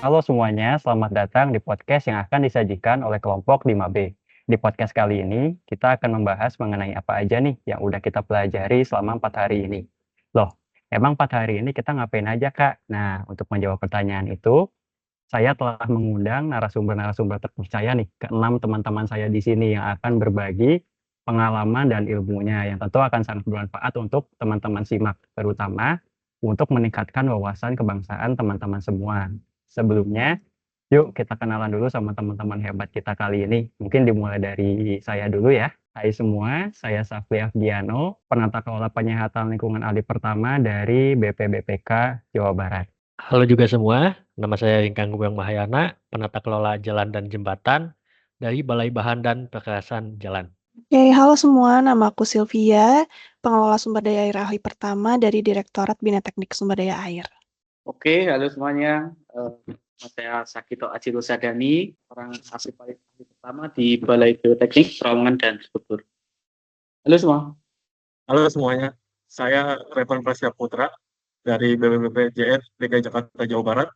Halo semuanya, selamat datang di podcast yang akan disajikan oleh kelompok 5B. Di podcast kali ini, kita akan membahas mengenai apa aja nih yang udah kita pelajari selama 4 hari ini. Loh, emang 4 hari ini kita ngapain aja, Kak? Nah, untuk menjawab pertanyaan itu, saya telah mengundang narasumber-narasumber terpercaya nih, ke-6 teman-teman saya di sini yang akan berbagi pengalaman dan ilmunya yang tentu akan sangat bermanfaat untuk teman-teman simak, terutama untuk meningkatkan wawasan kebangsaan teman-teman semua. Sebelumnya, yuk kita kenalan dulu sama teman-teman hebat kita kali ini. Mungkin dimulai dari saya dulu ya. Hai semua, saya Safli Afdiano, penata kelola penyihatan lingkungan ahli pertama dari BPBPK Jawa Barat. Halo juga semua, nama saya Ringkang Gubeng Mahayana, penata kelola jalan dan jembatan dari Balai Bahan dan Perkerasan Jalan. Oke, halo semua, nama aku Sylvia, pengelola sumber daya air ahli pertama dari Direktorat Bina Teknik Sumber Daya Air. Oke, halo semuanya. Saya Sakito Ajiro Sadani, orang ahli paling ahli pertama di Balai Geoteknik, Terowongan dan Struktur. Halo semua. Halo semuanya, saya Revan Prasya Putra dari BPBPJR DKI Jakarta Jawa Barat.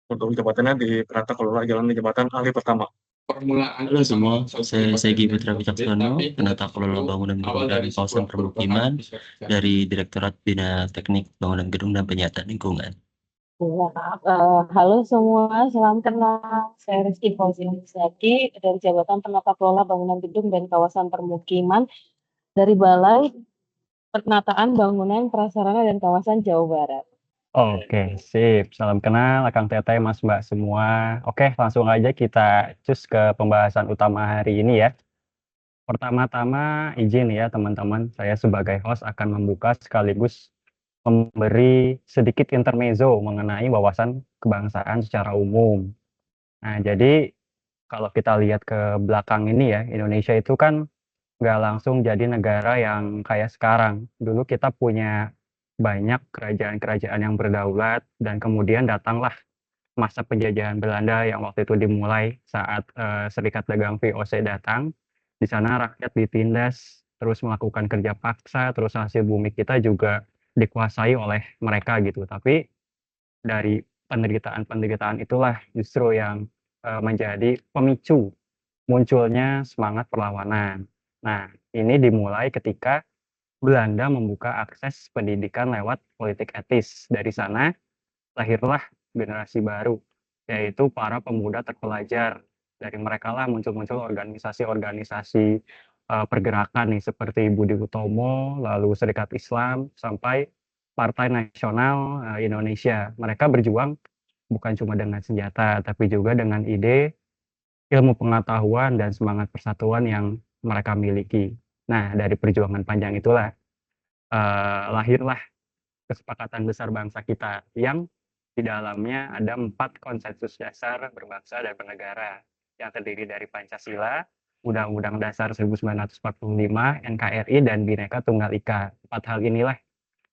Untuk jabatannya di penata kelola jalan dan jembatan ahli pertama. Halo semua, saya Segi Putra Wicaksono, penata kelola bangunan gedung dan kawasan permukiman dari Direktorat Bina Teknik Bangunan Gedung dan Penyataan Lingkungan. Halo semua, salam kenal. Saya Rizky Fauzin Zaki dari Jabatan Penata Kelola Bangunan Gedung dan Kawasan Permukiman dari Balai Penataan Bangunan Prasarana dan Kawasan Jawa Barat. Oke, sip. Salam kenal, Kang Teteh, Mas Mbak semua. Oke, langsung aja kita cus ke pembahasan utama hari ini ya. Pertama-tama izin ya teman-teman, saya sebagai host akan membuka sekaligus memberi sedikit intermezzo mengenai wawasan kebangsaan secara umum. Nah, jadi kalau kita lihat ke belakang ini ya, Indonesia itu kan nggak langsung jadi negara yang kayak sekarang. Dulu kita punya banyak kerajaan-kerajaan yang berdaulat dan kemudian datanglah masa penjajahan Belanda yang waktu itu dimulai saat Serikat Dagang VOC datang. Di sana rakyat ditindas, terus melakukan kerja paksa, terus hasil bumi kita juga dikuasai oleh mereka gitu. Tapi dari penderitaan-penderitaan itulah justru yang menjadi pemicu munculnya semangat perlawanan. Nah, ini dimulai ketika Belanda membuka akses pendidikan lewat politik etis. Dari sana lahirlah generasi baru, yaitu para pemuda terpelajar. Dari mereka lah muncul-muncul organisasi-organisasi pergerakan nih seperti Budi Utomo, lalu Serikat Islam, sampai Partai Nasional Indonesia. Mereka berjuang bukan cuma dengan senjata, tapi juga dengan ide, ilmu pengetahuan, dan semangat persatuan yang mereka miliki. Nah, dari perjuangan panjang itulah lahirlah kesepakatan besar bangsa kita yang di dalamnya ada 4 konsensus dasar berbangsa dan bernegara yang terdiri dari Pancasila, Undang-Undang Dasar 1945, NKRI, dan Bhinneka Tunggal Ika. 4 hal inilah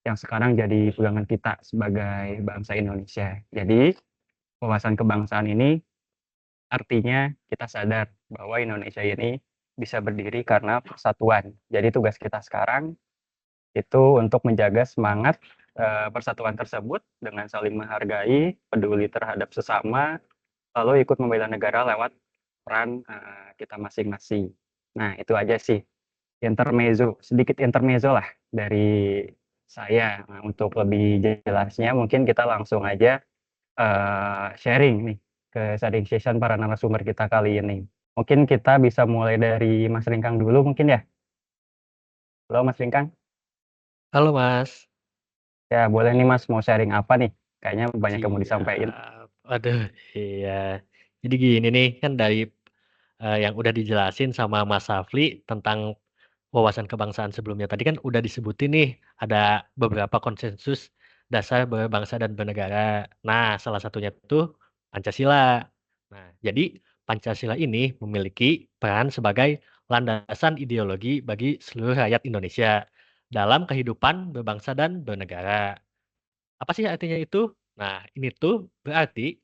yang sekarang jadi pegangan kita sebagai bangsa Indonesia. Jadi, wawasan kebangsaan ini artinya kita sadar bahwa Indonesia ini bisa berdiri karena persatuan. Jadi tugas kita sekarang itu untuk menjaga semangat persatuan tersebut dengan saling menghargai, peduli terhadap sesama, lalu ikut membela negara lewat peran kita masing-masing. Nah, itu aja sih intermezzo, sedikit intermezzo lah dari saya. Nah, untuk lebih jelasnya mungkin kita langsung aja sharing nih ke sharing session para narasumber kita kali ini. Mungkin kita bisa mulai dari Mas Ringkang dulu mungkin ya. Halo Mas Ringkang. Halo Mas. Ya, boleh nih Mas, mau sharing apa nih? Kayaknya banyak yang mau disampaikan. Aduh, iya. Jadi gini nih, kan dari yang udah dijelasin sama Mas Safli tentang wawasan kebangsaan sebelumnya. Tadi kan udah disebutin nih, ada beberapa konsensus dasar berbangsa dan bernegara. Nah, salah satunya tuh Pancasila. Nah, jadi Pancasila ini memiliki peran sebagai landasan ideologi bagi seluruh rakyat Indonesia dalam kehidupan berbangsa dan bernegara. Apa sih artinya itu? Nah, ini tuh berarti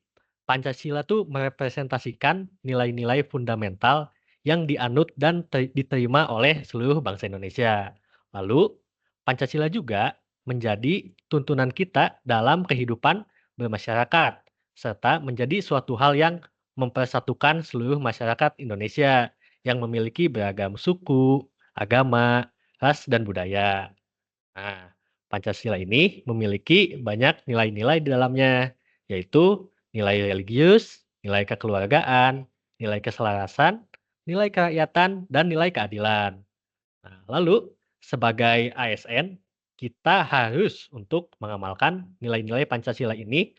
Pancasila tuh merepresentasikan nilai-nilai fundamental yang dianut dan diterima oleh seluruh bangsa Indonesia. Lalu, Pancasila juga menjadi tuntunan kita dalam kehidupan bermasyarakat serta menjadi suatu hal yang mempersatukan seluruh masyarakat Indonesia yang memiliki beragam suku, agama, ras, dan budaya. Nah, Pancasila ini memiliki banyak nilai-nilai di dalamnya, yaitu nilai religius, nilai kekeluargaan, nilai keselarasan, nilai kerakyatan, dan nilai keadilan. Nah, lalu sebagai ASN, kita harus untuk mengamalkan nilai-nilai Pancasila ini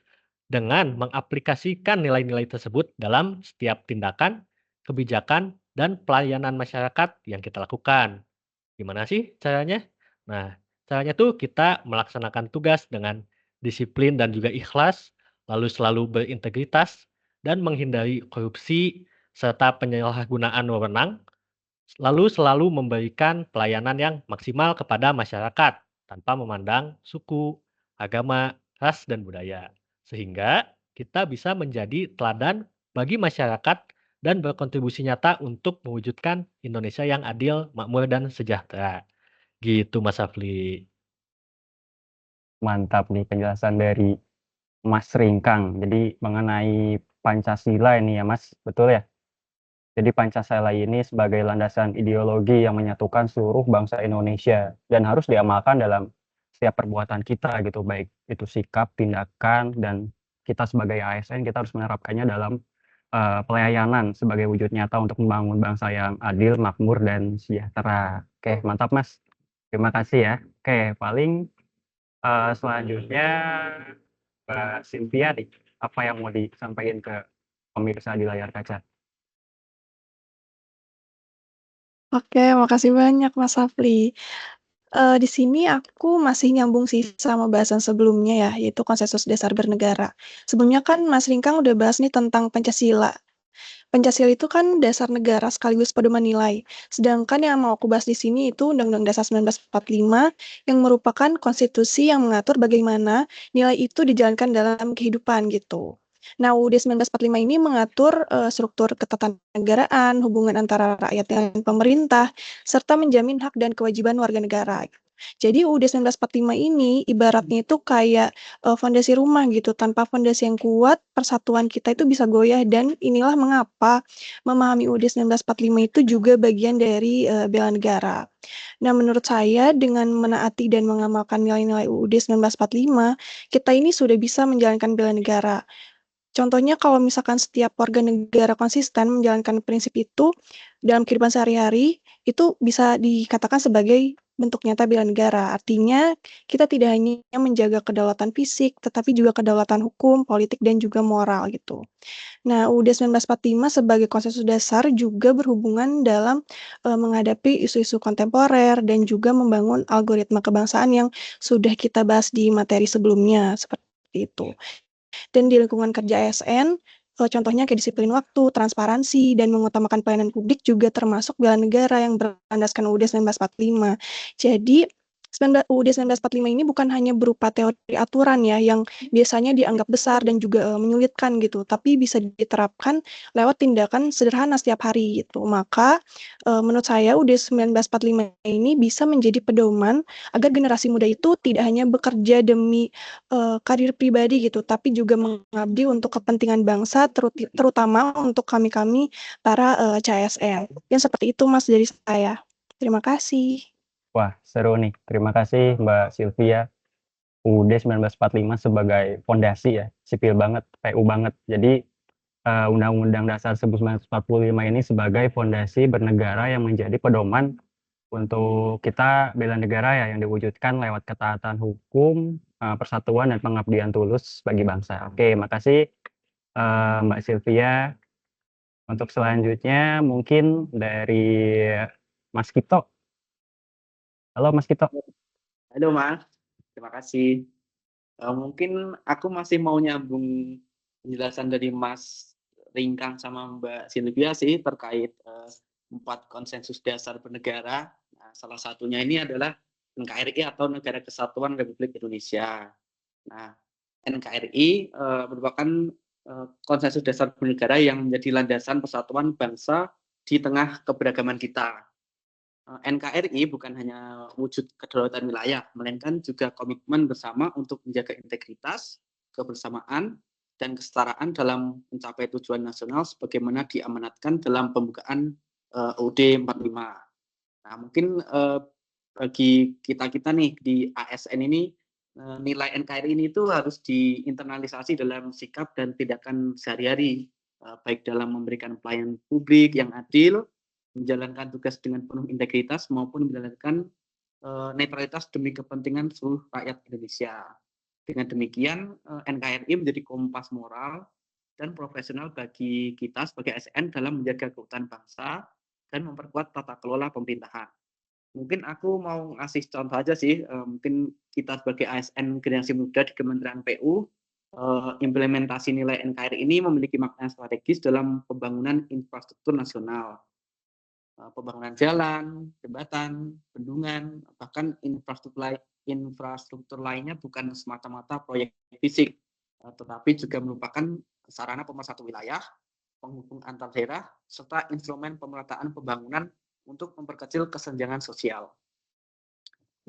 dengan mengaplikasikan nilai-nilai tersebut dalam setiap tindakan, kebijakan, dan pelayanan masyarakat yang kita lakukan. Gimana sih caranya? Nah, caranya tuh kita melaksanakan tugas dengan disiplin dan juga ikhlas, lalu selalu berintegritas, dan menghindari korupsi serta penyalahgunaan wewenang, lalu selalu memberikan pelayanan yang maksimal kepada masyarakat tanpa memandang suku, agama, ras, dan budaya. Sehingga kita bisa menjadi teladan bagi masyarakat dan berkontribusi nyata untuk mewujudkan Indonesia yang adil, makmur, dan sejahtera. Gitu Mas Afli. Mantap nih penjelasan dari Mas Ringkang. Jadi mengenai Pancasila ini ya Mas, betul ya? Jadi Pancasila ini sebagai landasan ideologi yang menyatukan seluruh bangsa Indonesia dan harus diamalkan dalam setiap perbuatan kita gitu, baik itu sikap, tindakan, dan kita sebagai ASN kita harus menerapkannya dalam pelayanan sebagai wujud nyata untuk membangun bangsa yang adil, makmur, dan sejahtera. Oke, mantap Mas. Terima kasih ya. Oke, paling selanjutnya Mbak Cynthia nih, apa yang mau disampaikan ke pemirsa di layar kaca? Oke, makasih banyak Mas Afli. Di sini aku masih nyambung sih sama bahasan sebelumnya ya, yaitu konsensus dasar bernegara. Sebelumnya kan Mas Ringkang udah bahas nih tentang Pancasila. Pancasila itu kan dasar negara sekaligus pedoman nilai. Sedangkan yang mau aku bahas di sini itu Undang-Undang Dasar 1945 yang merupakan konstitusi yang mengatur bagaimana nilai itu dijalankan dalam kehidupan gitu. Nah, UUD 1945 ini mengatur struktur ketatanegaraan, hubungan antara rakyat dengan pemerintah, serta menjamin hak dan kewajiban warga negara. Jadi UUD 1945 ini ibaratnya itu kayak fondasi rumah gitu, tanpa fondasi yang kuat, persatuan kita itu bisa goyah dan inilah mengapa memahami UUD 1945 itu juga bagian dari bela negara. Nah, menurut saya dengan menaati dan mengamalkan nilai-nilai UUD 1945, kita ini sudah bisa menjalankan bela negara. Contohnya kalau misalkan setiap warga negara konsisten menjalankan prinsip itu dalam kehidupan sehari-hari, itu bisa dikatakan sebagai bentuk nyata bela negara. Artinya, kita tidak hanya menjaga kedaulatan fisik, tetapi juga kedaulatan hukum, politik, dan juga moral gitu. Nah, UUD 1945 sebagai konsensus dasar juga berhubungan dalam menghadapi isu-isu kontemporer dan juga membangun algoritma kebangsaan yang sudah kita bahas di materi sebelumnya, seperti itu. Dan di lingkungan kerja ASN, contohnya kayak disiplin waktu, transparansi, dan mengutamakan pelayanan publik juga termasuk bela negara yang berlandaskan UUD 1945. Jadi, UUD 1945 ini bukan hanya berupa teori aturan ya, yang biasanya dianggap besar dan juga menyulitkan gitu, tapi bisa diterapkan lewat tindakan sederhana setiap hari gitu. Maka, menurut saya UUD 1945 ini bisa menjadi pedoman agar generasi muda itu tidak hanya bekerja demi karir pribadi gitu, tapi juga mengabdi untuk kepentingan bangsa, terutama untuk kami-kami para CSR. Yang seperti itu Mas dari saya. Terima kasih. Wah, seru nih. Terima kasih Mbak Sylvia. UUD 1945 sebagai fondasi ya, sipil banget, PU banget. Jadi Undang-Undang Dasar 1945 ini sebagai fondasi bernegara yang menjadi pedoman untuk kita bela negara ya, yang diwujudkan lewat ketaatan hukum, persatuan dan pengabdian tulus bagi bangsa. Oke, makasih Mbak Sylvia. Untuk selanjutnya mungkin dari Mas Kito. Halo Mas Kito. Halo Mas, terima kasih. Mungkin aku masih mau nyambung penjelasan dari Mas Ringkang sama Mbak Sylvia sih terkait 4 konsensus dasar bernegara. Nah, salah satunya ini adalah NKRI atau Negara Kesatuan Republik Indonesia. Nah, NKRI merupakan konsensus dasar bernegara yang menjadi landasan persatuan bangsa di tengah keberagaman kita. NKRI bukan hanya wujud kedaulatan wilayah, melainkan juga komitmen bersama untuk menjaga integritas, kebersamaan, dan kesetaraan dalam mencapai tujuan nasional sebagaimana diamanatkan dalam pembukaan UUD 45. Nah, mungkin bagi kita-kita nih di ASN ini, nilai NKRI ini itu harus diinternalisasi dalam sikap dan tindakan sehari-hari, baik dalam memberikan pelayanan publik yang adil, menjalankan tugas dengan penuh integritas, maupun menjalankan netralitas demi kepentingan seluruh rakyat Indonesia. Dengan demikian, NKRI menjadi kompas moral dan profesional bagi kita sebagai ASN dalam menjaga keutuhan bangsa dan memperkuat tata kelola pemerintahan. Mungkin aku mau ngasih contoh aja sih, mungkin kita sebagai ASN generasi muda di Kementerian PU, implementasi nilai NKRI ini memiliki makna strategis dalam pembangunan infrastruktur nasional. Pembangunan jalan, jembatan, bendungan, bahkan infrastruktur lainnya bukan semata-mata proyek fisik, tetapi juga merupakan sarana pemersatu wilayah, penghubung antar daerah, serta instrumen pemerataan pembangunan untuk memperkecil kesenjangan sosial.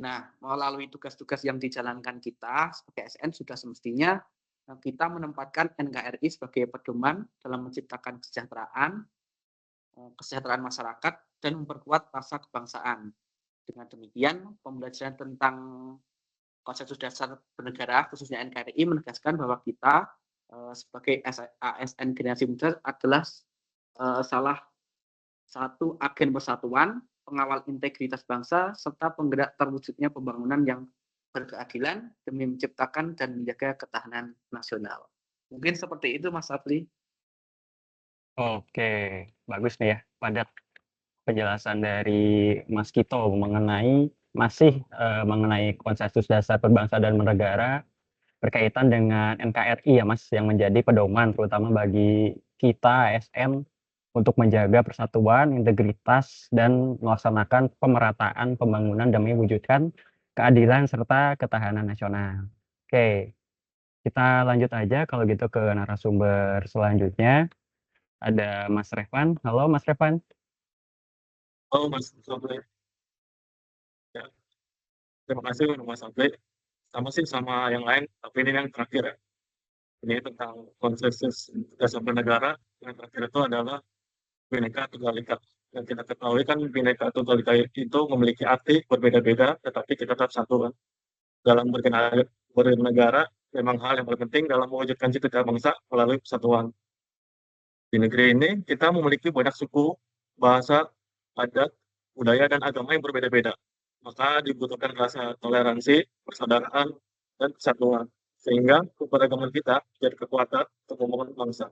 Nah, melalui tugas-tugas yang dijalankan kita sebagai ASN sudah semestinya kita menempatkan NKRI sebagai pedoman dalam menciptakan kesejahteraan masyarakat dan memperkuat rasa kebangsaan. Dengan demikian, pembelajaran tentang konsensus dasar bernegara, khususnya NKRI, menegaskan bahwa kita sebagai ASN generasi muda adalah salah satu agen persatuan, pengawal integritas bangsa, serta penggerak terwujudnya pembangunan yang berkeadilan demi menciptakan dan menjaga ketahanan nasional. Mungkin seperti itu, Mas Afli. Oke, bagus nih ya, padat penjelasan dari Mas Kito mengenai mengenai konsensus dasar berbangsa dan bernegara berkaitan dengan NKRI ya Mas, yang menjadi pedoman terutama bagi kita ASN untuk menjaga persatuan, integritas, dan melaksanakan pemerataan pembangunan demi mewujudkan keadilan serta ketahanan nasional. Oke, kita lanjut aja kalau gitu ke narasumber selanjutnya. Ada Mas Revan. Halo Mas Revan. Oh, Mas Sabri. Ya, terima kasih untuk Mas Sabri. Sama sih sama yang lain, tapi ini yang terakhir ya. Ini tentang konsensus dasar bernegara. Yang terakhir itu adalah Bhinneka Tunggal Ika. Yang kita ketahui kan Bhinneka Tunggal Ika itu memiliki arti berbeda-beda, tetapi kita tetap satu kan. Dalam bernegara, memang hal yang paling penting dalam mewujudkan cita-cita bangsa melalui persatuan. Di negeri ini, kita memiliki banyak suku, bahasa, adat, budaya, dan agama yang berbeda-beda. Maka dibutuhkan rasa toleransi, persaudaraan, dan persatuan. Sehingga keberagaman kita jadi kekuatan untuk membangun bangsa.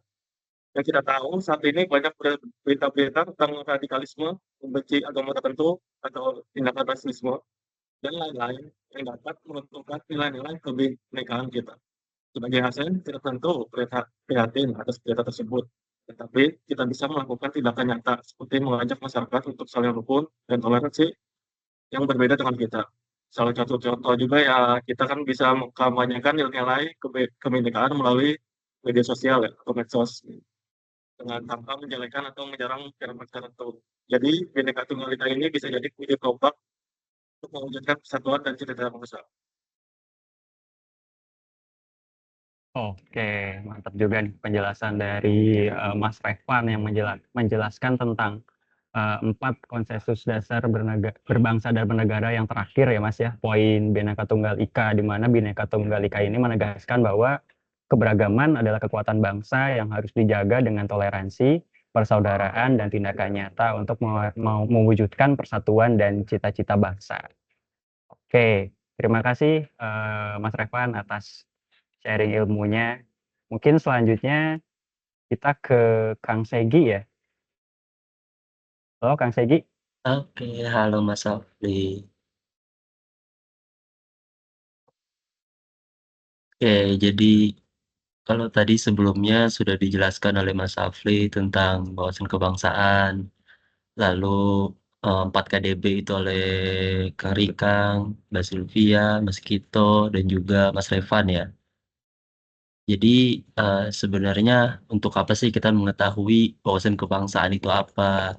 Yang kita tahu saat ini banyak berita-berita tentang radikalisme, membenci agama tertentu, atau tindakan rasisme, dan lain-lain yang dapat menentukan nilai-nilai kebinekaan kita. Sebagai ASN, kita tentu prihatin atas berita tersebut. Tetapi kita bisa melakukan tindakan nyata, seperti mengajak masyarakat untuk saling rukun dan toleransi yang berbeda dengan kita. Salah satu contoh juga ya, kita kan bisa mengkampanyekan nilai-nilai kebinekaan melalui media sosial ya, atau medsos, dengan tanpa menjelekan atau menyerang pihak tertentu. Jadi, Bhinneka Tunggal Ika ini bisa jadi kunci tombak untuk mewujudkan persatuan dan cita-cita bangsa. Oke, mantap juga nih penjelasan dari Mas Revan yang menjelaskan tentang 4 konsensus dasar berbangsa dan bernegara yang terakhir ya Mas ya, poin Bhinneka Tunggal Ika, di mana Bhinneka Tunggal Ika ini menegaskan bahwa keberagaman adalah kekuatan bangsa yang harus dijaga dengan toleransi, persaudaraan, dan tindakan nyata untuk mewujudkan persatuan dan cita-cita bangsa. Oke, terima kasih Mas Revan atas sharing ilmunya. Mungkin selanjutnya kita ke Kang Segi ya. Halo Kang Segi. Oke, halo Mas Afli. Oke, jadi kalau tadi sebelumnya sudah dijelaskan oleh Mas Afli tentang wawasan kebangsaan, lalu 4 KDB itu oleh Kang Rikang, Mbak Sylvia, Mas Kito, dan juga Mas Revan ya. Jadi sebenarnya untuk apa sih kita mengetahui wawasan kebangsaan itu apa,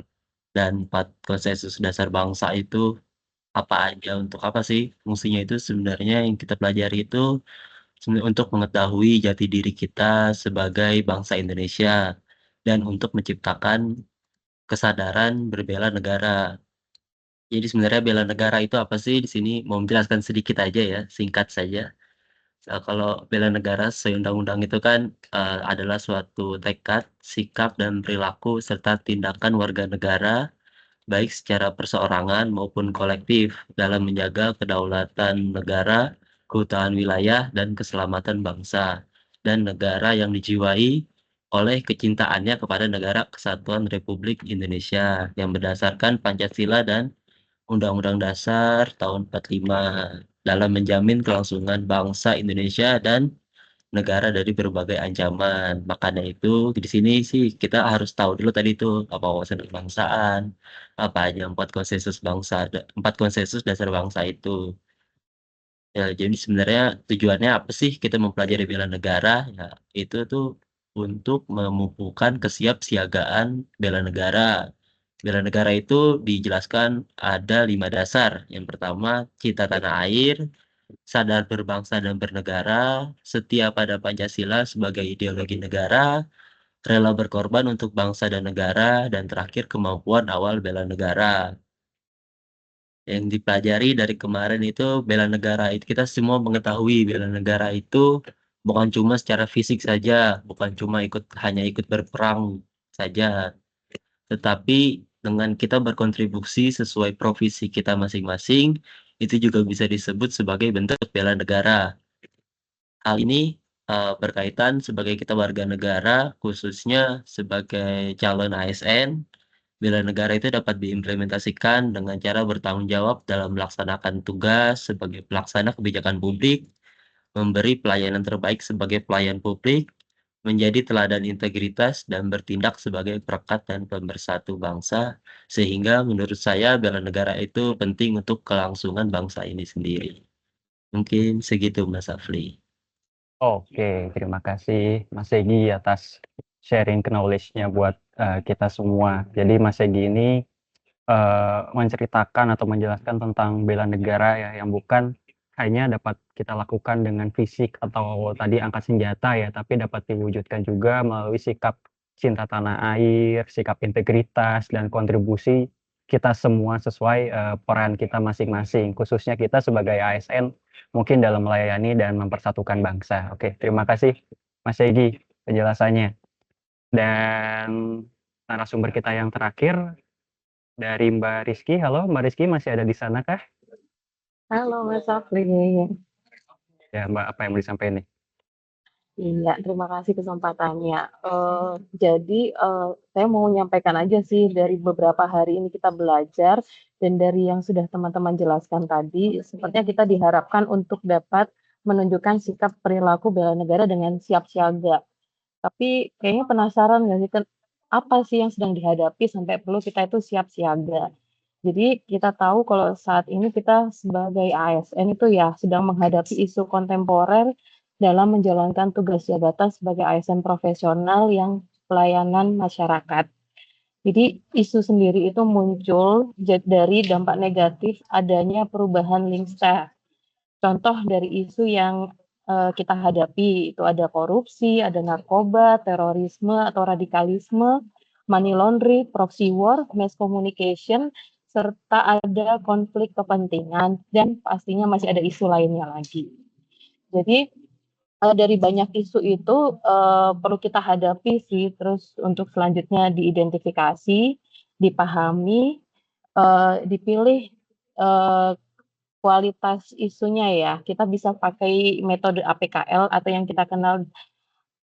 dan 4 konsensus dasar bangsa itu apa aja, untuk apa sih fungsinya itu sebenarnya yang kita pelajari itu untuk mengetahui jati diri kita sebagai bangsa Indonesia dan untuk menciptakan kesadaran berbela negara. Jadi sebenarnya bela negara itu apa sih? Di sini mau menjelaskan sedikit aja ya, singkat saja. Kalau bela negara sesuai undang-undang itu kan adalah suatu tekad, sikap, dan perilaku serta tindakan warga negara baik secara perseorangan maupun kolektif dalam menjaga kedaulatan negara, keutuhan wilayah, dan keselamatan bangsa dan negara yang dijiwai oleh kecintaannya kepada Negara Kesatuan Republik Indonesia yang berdasarkan Pancasila dan Undang-Undang Dasar tahun 45 dalam menjamin kelangsungan bangsa Indonesia dan negara dari berbagai ancaman. Makanya itu di sini sih kita harus tahu dulu tadi itu apa wawasan kebangsaan, apa aja empat konsensus dasar bangsa itu. Ya, jadi sebenarnya tujuannya apa sih kita mempelajari bela negara? Ya, itu tuh untuk memupukkan kesiapsiagaan bela negara. Bela negara itu dijelaskan ada 5 dasar. Yang pertama, cinta tanah air, sadar berbangsa dan bernegara, setia pada Pancasila sebagai ideologi negara, rela berkorban untuk bangsa dan negara, dan terakhir kemampuan awal bela negara. Yang dipelajari dari kemarin itu bela negara itu kita semua mengetahui bela negara itu bukan cuma secara fisik saja, bukan cuma hanya ikut berperang saja, tetapi dengan kita berkontribusi sesuai profesi kita masing-masing, itu juga bisa disebut sebagai bentuk bela negara. Hal ini berkaitan sebagai kita warga negara, khususnya sebagai calon ASN, bela negara itu dapat diimplementasikan dengan cara bertanggung jawab dalam melaksanakan tugas sebagai pelaksana kebijakan publik, memberi pelayanan terbaik sebagai pelayan publik, menjadi teladan integritas, dan bertindak sebagai perekat dan pemersatu bangsa, sehingga menurut saya bela negara itu penting untuk kelangsungan bangsa ini sendiri. Mungkin segitu Mas Afli. Oke, terima kasih Mas Egi atas sharing knowledge-nya buat kita semua. Jadi Mas Egi ini menceritakan atau menjelaskan tentang bela negara ya, yang bukan hanya dapat kita lakukan dengan fisik atau tadi angkat senjata ya, tapi dapat diwujudkan juga melalui sikap cinta tanah air, sikap integritas, dan kontribusi kita semua sesuai peran kita masing-masing, khususnya kita sebagai ASN mungkin dalam melayani dan mempersatukan bangsa. Oke, terima kasih Mas Egi penjelasannya. Dan narasumber kita yang terakhir dari Mbak Rizky. Halo, Mbak Rizky masih ada di sana kah? Halo Mas Afli. Ya, Mbak, apa yang mau disampaikan nih? Iya, terima kasih kesempatannya. Saya mau menyampaikan aja sih dari beberapa hari ini kita belajar dan dari yang sudah teman-teman jelaskan tadi, sepertinya kita diharapkan untuk dapat menunjukkan sikap perilaku bela negara dengan siap siaga. Tapi kayaknya penasaran nggak sih, apa sih yang sedang dihadapi sampai perlu kita itu siap siaga? Jadi kita tahu kalau saat ini kita sebagai ASN itu ya sedang menghadapi isu kontemporer dalam menjalankan tugas jabatan sebagai ASN profesional yang pelayanan masyarakat. Jadi isu sendiri itu muncul dari dampak negatif adanya perubahan lingkungan. Contoh dari isu yang kita hadapi itu ada korupsi, ada narkoba, terorisme atau radikalisme, money laundering, proxy war, mass communication, serta ada konflik kepentingan dan pastinya masih ada isu lainnya lagi. Jadi dari banyak isu itu perlu kita hadapi sih, terus untuk selanjutnya diidentifikasi, dipahami, dipilih kualitas isunya ya. Kita bisa pakai metode APKL atau yang kita kenal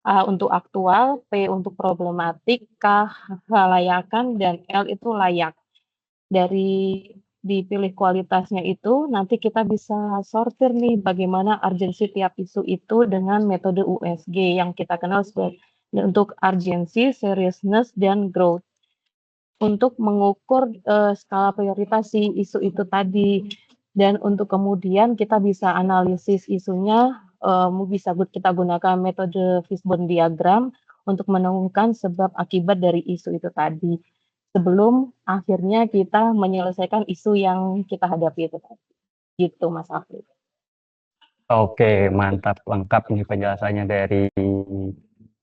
A untuk aktual, P untuk problematik, K kelayakan, dan L itu layak. Dari dipilih kualitasnya itu, nanti kita bisa sortir nih bagaimana urgensi tiap isu itu dengan metode USG yang kita kenal sebagai untuk urgency, seriousness, dan growth. Untuk mengukur skala prioritas si isu itu tadi. Dan untuk kemudian kita bisa analisis isunya, bisa kita gunakan metode fishbone diagram untuk menemukan sebab akibat dari isu itu tadi. Sebelum akhirnya kita menyelesaikan isu yang kita hadapi itu tadi. Gitu Mas Afri. Oke, mantap, lengkap nih penjelasannya dari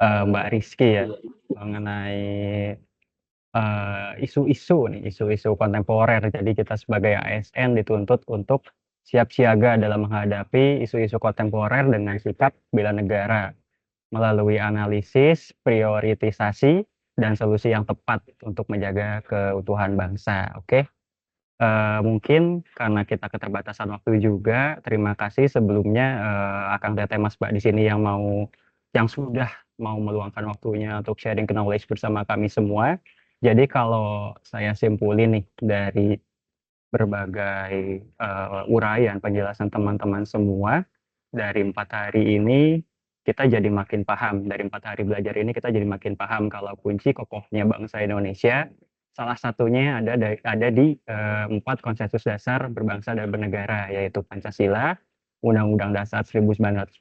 Mbak Rizky ya mengenai isu-isu kontemporer. Jadi kita sebagai ASN dituntut untuk siap siaga dalam menghadapi isu-isu kontemporer dengan sikap bela negara melalui analisis, prioritisasi, dan solusi yang tepat untuk menjaga keutuhan bangsa. Oke. Mungkin karena kita keterbatasan waktu juga, terima kasih sebelumnya, Akang Teteh, Mas Mbak di sini yang sudah mau meluangkan waktunya untuk sharing knowledge bersama kami semua. Jadi kalau saya simpulin nih dari berbagai, uraian penjelasan teman-teman semua, dari 4 hari ini kita jadi makin paham, dari 4 hari belajar ini kita jadi makin paham kalau kunci kokohnya bangsa Indonesia salah satunya ada di 4 konsensus dasar berbangsa dan bernegara, yaitu Pancasila, Undang-Undang Dasar 1945,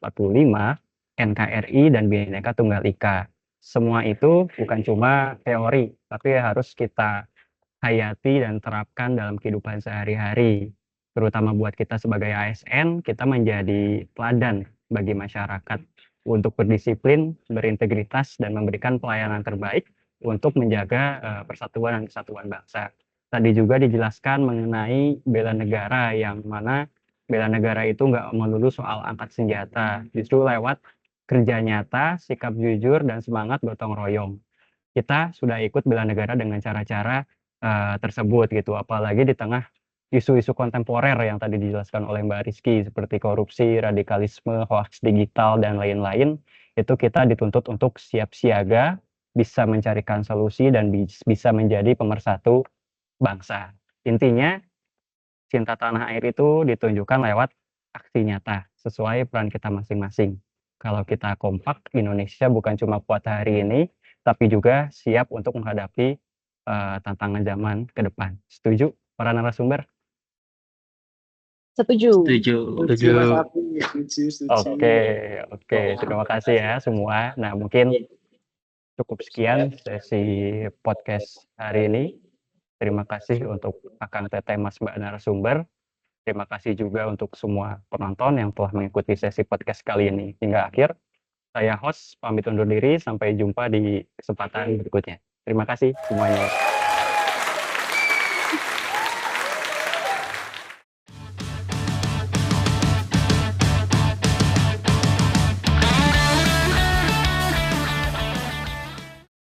NKRI, dan Bhinneka Tunggal Ika. Semua itu bukan cuma teori, tapi harus kita hayati dan terapkan dalam kehidupan sehari-hari. Terutama buat kita sebagai ASN, kita menjadi teladan bagi masyarakat untuk berdisiplin, berintegritas, dan memberikan pelayanan terbaik untuk menjaga persatuan dan kesatuan bangsa. Tadi juga dijelaskan mengenai bela negara, yang mana bela negara itu nggak melulu soal angkat senjata, justru lewat kerja nyata, sikap jujur, dan semangat gotong royong. Kita sudah ikut bela negara dengan cara-cara tersebut gitu, apalagi di tengah isu-isu kontemporer yang tadi dijelaskan oleh Mbak Rizky seperti korupsi, radikalisme, hoaks digital, dan lain-lain. Itu kita dituntut untuk siap siaga, bisa mencarikan solusi, dan bisa menjadi pemersatu bangsa. Intinya, cinta tanah air itu ditunjukkan lewat aksi nyata, sesuai peran kita masing-masing. Kalau kita kompak, Indonesia bukan cuma kuat hari ini, tapi juga siap untuk menghadapi tantangan zaman ke depan. Setuju para narasumber? Setuju. Setuju. Setuju, Mas Afli. Setuju. Oke. Terima kasih ya semua. Nah, mungkin cukup sekian sesi podcast hari ini. Terima kasih untuk Akang Teteh, Mas Mbak narasumber. Terima kasih juga untuk semua penonton yang telah mengikuti sesi podcast kali ini hingga akhir. Saya host pamit undur diri, sampai jumpa di kesempatan berikutnya. Terima kasih semuanya.